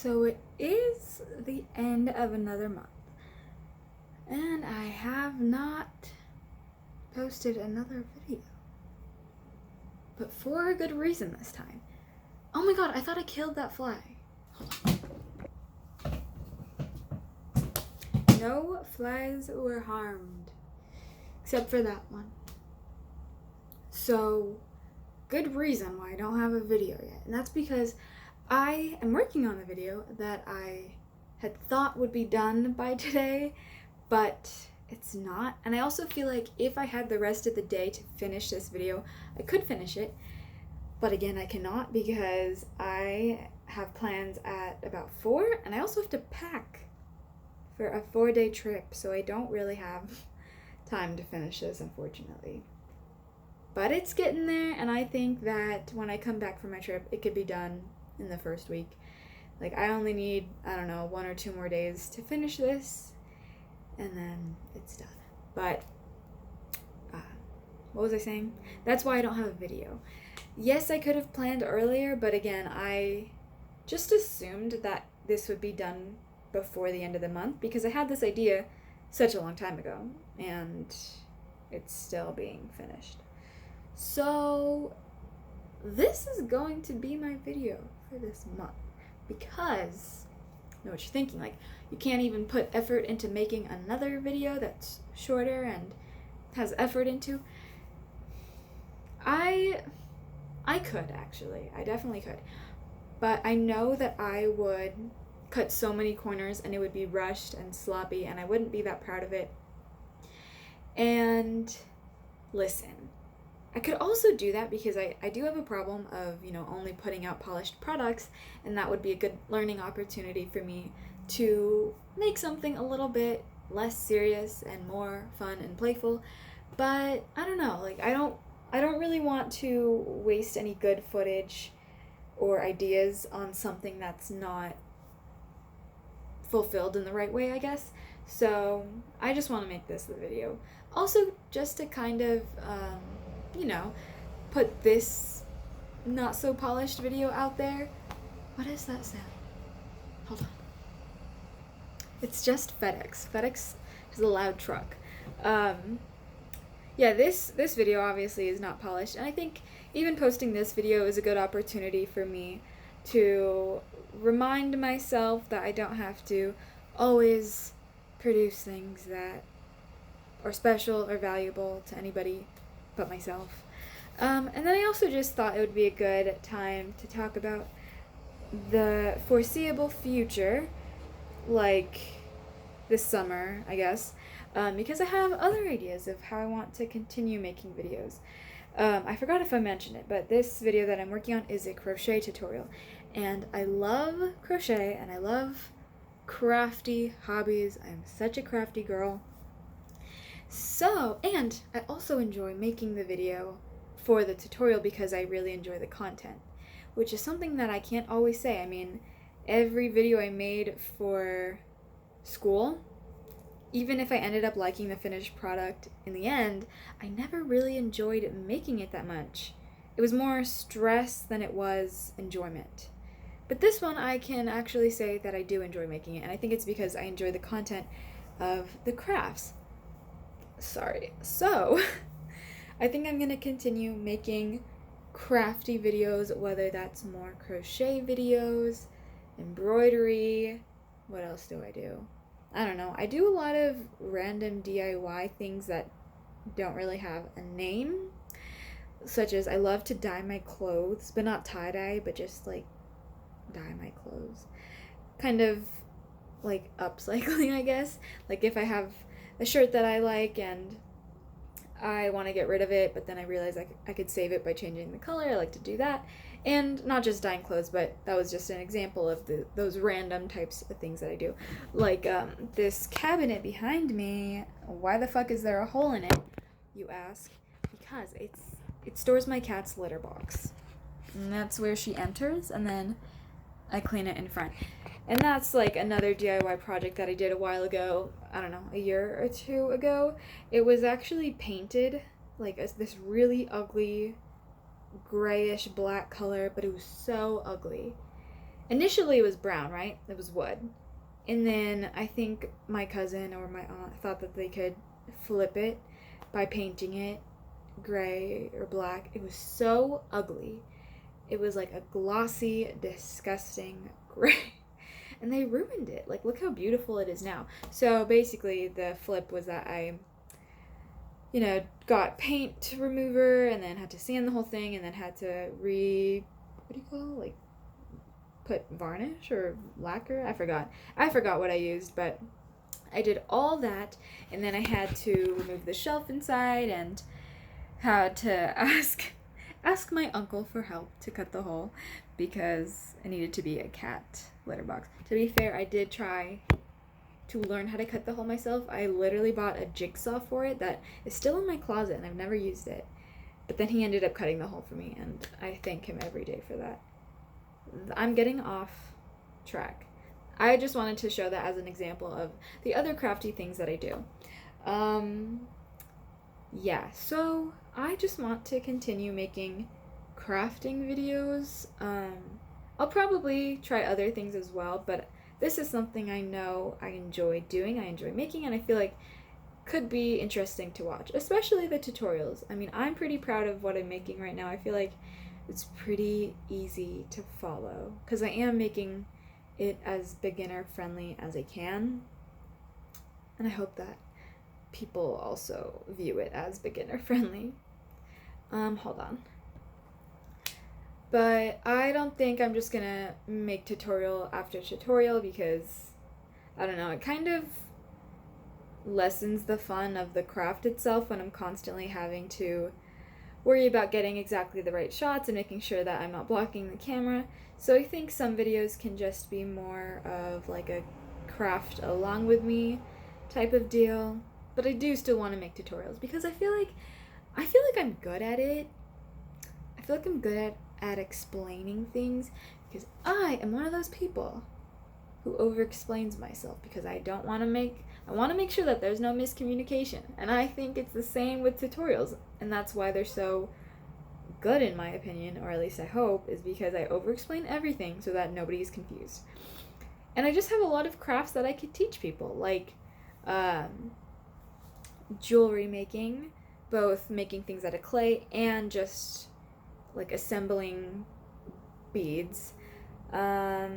So it is the end of another month, and I have not posted another video. But for a good reason this time. Oh my god, I thought I killed that fly. Hold on. No flies were harmed, except for that one. So, good reason why I don't have a video yet, and that's because I am working on a video that I had thought would be done by today, but it's not. And I also feel like if I had the rest of the day to finish this video, I could finish it. But again, I cannot because I have plans at about 4, and I also have to pack for a 4-day trip, so I don't really have time to finish this, unfortunately. But it's getting there, and I think that when I come back from my trip, it could be done in the first week. Like, I only need, 1 or 2 more days to finish this, and then it's done. But, what was I saying? That's why I don't have a video. Yes, I could have planned earlier, but again, I just assumed that this would be done before the end of the month, because I had this idea such a long time ago, and it's still being finished. So, this is going to be my video for this month, because, I know what you're thinking, like, you can't even put effort into making another video that's shorter and has effort into. I could, actually. I definitely could. But I know that I would cut so many corners and it would be rushed and sloppy and I wouldn't be that proud of it. And listen, I could also do that because I do have a problem of, only putting out polished products, and that would be a good learning opportunity for me to make something a little bit less serious and more fun and playful. But I don't know, like I don't really want to waste any good footage or ideas on something that's not fulfilled in the right way, I guess. So I just want to make this the video. Also, just to kind of, put this not so polished video out there. What is that sound? Hold on. It's just FedEx. FedEx is a loud truck. Yeah, this video obviously is not polished, and I think even posting this video is a good opportunity for me to remind myself that I don't have to always produce things that are special or valuable to anybody but myself. And then I also just thought it would be a good time to talk about the foreseeable future, like this summer, I guess, because I have other ideas of how I want to continue making videos. I forgot if I mentioned it, but this video that I'm working on is a crochet tutorial, and I love crochet and I love crafty hobbies. I'm such a crafty girl. So, and I also enjoy making the video for the tutorial because I really enjoy the content, which is something that I can't always say. I mean, every video I made for school, even if I ended up liking the finished product in the end, I never really enjoyed making it that much. It was more stress than it was enjoyment. But this one, I can actually say that I do enjoy making it, and I think it's because I enjoy the content of the crafts. Sorry. So, I think I'm going to continue making crafty videos, whether that's more crochet videos, embroidery. What else do I do? I don't know. I do a lot of random DIY things that don't really have a name, such as I love to dye my clothes, but not tie-dye, but just like dye my clothes. Kind of like upcycling, I guess. Like if I have a shirt that I like and I want to get rid of it, but then I realize I could save it by changing the color. I like to do that. And not just dyeing clothes, but that was just an example of those random types of things that I do. Like this cabinet behind me. Why the fuck is there a hole in it, you ask? Because it stores my cat's litter box. And that's where she enters, and then I clean it in front. And that's like another DIY project that I did a while ago, I don't know, a year or 2 ago. It was actually painted like this really ugly grayish black color, but it was so ugly. initially it was brown, right? It was wood. And then I think my cousin or my aunt thought that they could flip it by painting it gray or black. It was so ugly. It was like a glossy, disgusting gray. And they ruined it. Like, look how beautiful it is now. So basically the flip was that I, got paint remover and then had to sand the whole thing and then had to put varnish or lacquer. I forgot what I used, but I did all that, and then I had to remove the shelf inside and had to ask my uncle for help to cut the hole because it needed to be a cat litter box. To be fair, I did try to learn how to cut the hole myself. I literally bought a jigsaw for it that is still in my closet and I've never used it. But then he ended up cutting the hole for me, and I thank him every day for that. I'm getting off track. I just wanted to show that as an example of the other crafty things that I do. So I just want to continue making crafting videos. I'll probably try other things as well, but this is something I know I enjoy doing, I enjoy making, and I feel like could be interesting to watch, especially the tutorials. I mean, I'm pretty proud of what I'm making right now. I feel like it's pretty easy to follow because I am making it as beginner friendly as I can, and I hope that people also view it as beginner friendly. Hold on. But I don't think I'm just gonna make tutorial after tutorial because, I don't know, it kind of lessens the fun of the craft itself when I'm constantly having to worry about getting exactly the right shots and making sure that I'm not blocking the camera. So I think some videos can just be more of like a craft along with me type of deal. But I do still want to make tutorials because I feel like I'm good at it. I feel like I'm good at explaining things because I am one of those people who over-explains myself because I want to make sure that there's no miscommunication. And I think it's the same with tutorials, and that's why they're so good in my opinion, or at least I hope, is because I over-explain everything so that nobody's confused. And I just have a lot of crafts that I could teach people, like jewelry making, both making things out of clay and just like assembling beads. I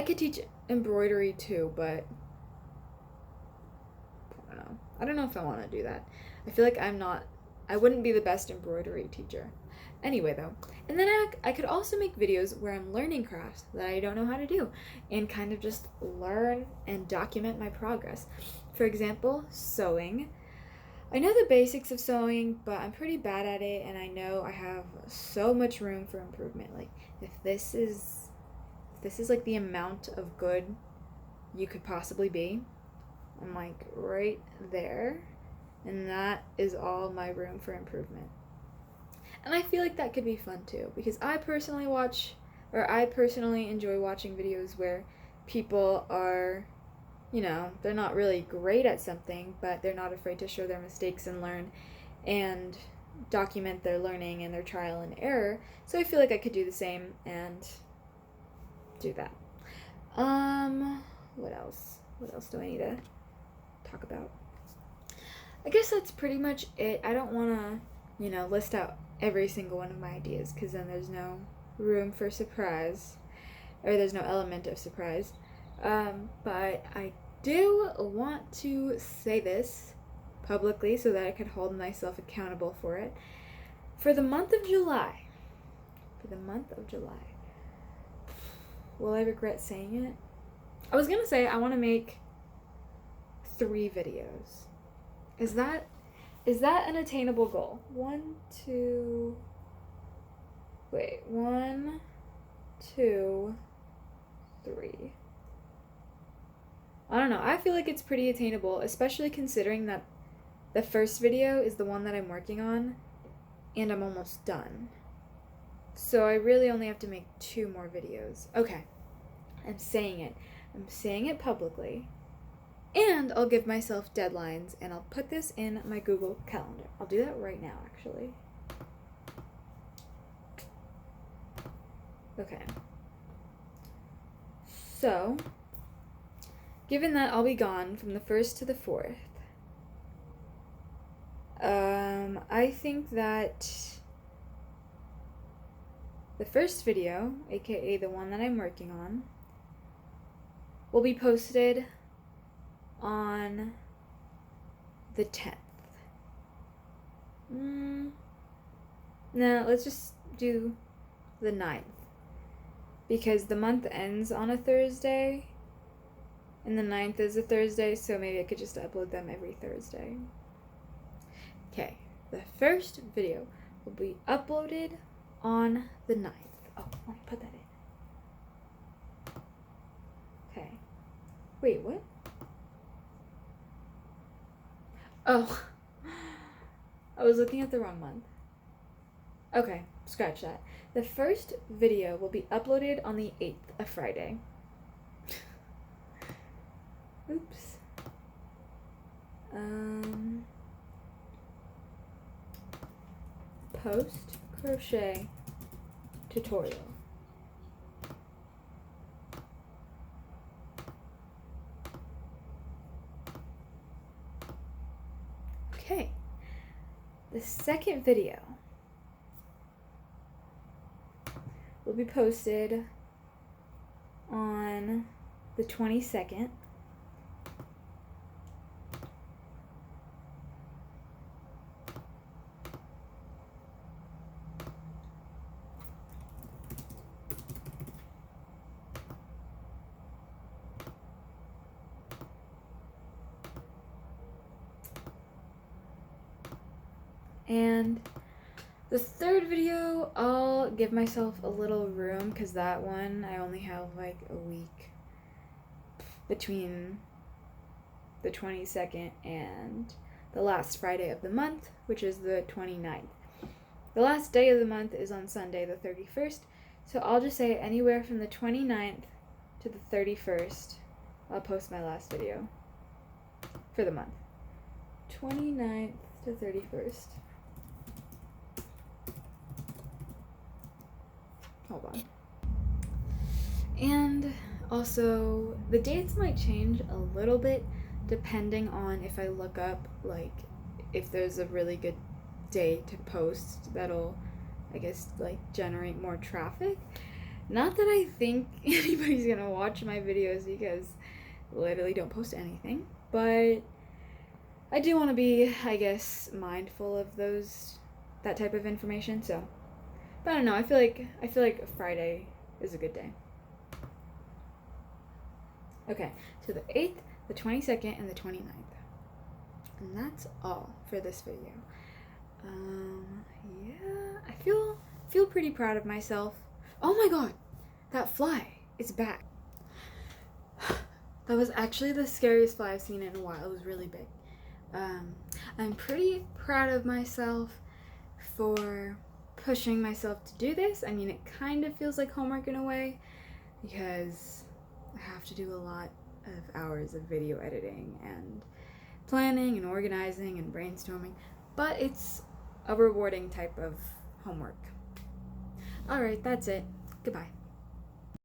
could teach embroidery too, but I don't know if I want to do that. I feel like I wouldn't be the best embroidery teacher. Anyway, though. And then I could also make videos where I'm learning crafts that I don't know how to do and kind of just learn and document my progress. For example, sewing. I know the basics of sewing, but I'm pretty bad at it, and I know I have so much room for improvement. Like, if this is like the amount of good you could possibly be, I'm like right there, and that is all my room for improvement. And I feel like that could be fun too, because I personally enjoy watching videos where people are, they're not really great at something, but they're not afraid to show their mistakes and learn and document their learning and their trial and error. So I feel like I could do the same and do that. What else? What else do I need to talk about? I guess that's pretty much it. I don't want to, list out every single one of my ideas because then there's no room for surprise, or there's no element of surprise. But I do want to say this publicly so that I could hold myself accountable for it. For the month of July, will I regret saying it? I was gonna say I want to make 3 videos. Is that an attainable goal? 1, 2, 3. I don't know. I feel like it's pretty attainable, especially considering that the first video is the one that I'm working on, and I'm almost done. So I really only have to make 2 more videos. Okay. I'm saying it publicly. And I'll give myself deadlines, and I'll put this in my Google Calendar. I'll do that right now, actually. Okay. So, given that I'll be gone from the 1st to the 4th, I think that the first video, aka the one that I'm working on, will be posted on the 10th. No, let's just do the 9th. Because the month ends on a Thursday, and the 9th is a Thursday, so maybe I could just upload them every Thursday. Okay, the first video will be uploaded on the 9th. Oh, let me put that in. Okay. Wait, what? Oh, I was looking at the wrong month. Okay, scratch that. The first video will be uploaded on the 8th, a Friday. Oops. Post crochet tutorial. Okay. The second video will be posted on the 22nd. And the third video, I'll give myself a little room because that one I only have like a week between the 22nd and the last Friday of the month, which is the 29th. The last day of the month is on Sunday, the 31st, so I'll just say anywhere from the 29th to the 31st, I'll post my last video for the month. 29th to 31st. Hold on. And also, the dates might change a little bit depending on if I look up, like, if there's a really good day to post that'll, I guess, like, generate more traffic. Not that I think anybody's gonna watch my videos because I literally don't post anything, but I do want to be, I guess, mindful of that type of information, so. But I don't know, I feel like Friday is a good day. Okay, so the 8th, the 22nd, and the 29th. And that's all for this video. Yeah, I feel pretty proud of myself. Oh my god, that fly is back. That was actually the scariest fly I've seen in a while. It was really big. I'm pretty proud of myself for pushing myself to do this. I mean, it kind of feels like homework in a way because I have to do a lot of hours of video editing and planning and organizing and brainstorming, but it's a rewarding type of homework. Alright, that's it. Goodbye.